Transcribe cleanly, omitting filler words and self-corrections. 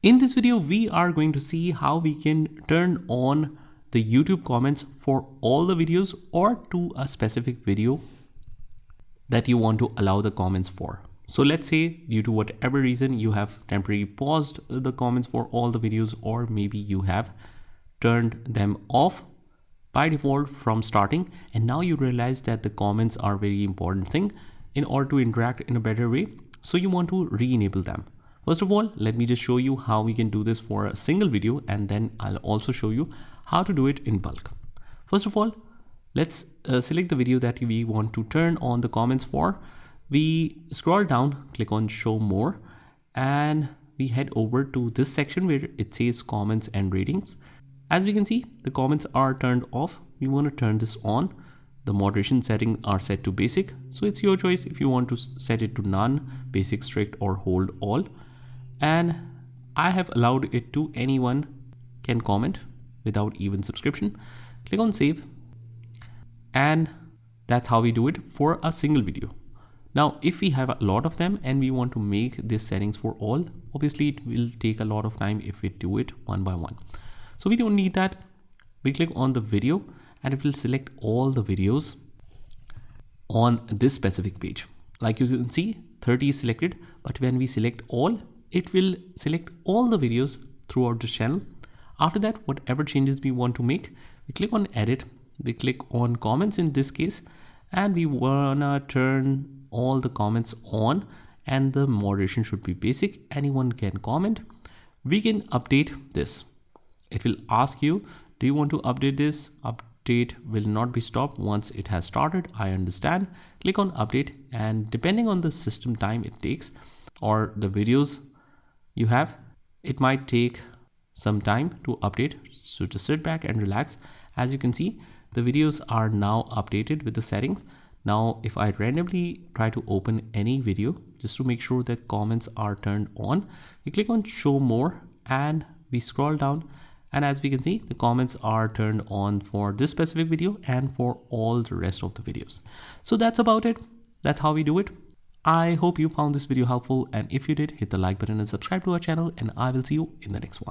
In this video, we are going to see how we can turn on the YouTube comments for all the videos or to a specific video that you want to allow the comments for. So let's say due to whatever reason you have temporarily paused the comments for all the videos, or maybe you have turned them off by default from starting, and now you realize that the comments are a very important thing in order to interact in a better way. So you want to re-enable them. First of all, let me just show you how we can do this for a single video, and then I'll also show you how to do it in bulk. First of all, let's select the video that we want to turn on the comments for. We scroll down, click on show more, and we head over to this section where it says comments and ratings. As we can see, the comments are turned off. We want to turn this on. The moderation settings are set to basic, so it's your choice if you want to set it to none, basic, strict, or hold all. And I have allowed it to anyone can comment without even subscription. Click on save, and that's how we do it for a single video. Now, if we have a lot of them and we want to make this settings for all, obviously it will take a lot of time if we do it one by one. So we don't need that. We click on the video and it will select all the videos on this specific page. Like you can see, 30 is selected, but when we select all, it will select all the videos throughout the channel. After that, whatever changes we want to make, we click on edit, we click on comments in this case, and we wanna turn all the comments on, and the moderation should be basic. Anyone can comment. We can update this. It will ask you, do you want to update this? Update will not be stopped once it has started. I understand. Click on update, and depending on the system time it takes or the videos you have, it might take some time to update. So just sit back and relax. As you can see, the videos are now updated with the settings. Now, if I randomly try to open any video just to make sure that comments are turned on, we click on show more and we scroll down. And as we can see, the comments are turned on for this specific video and for all the rest of the videos. So that's about it. That's how we do it. I hope you found this video helpful, and if you did, hit the like button and subscribe to our channel, and I will see you in the next one.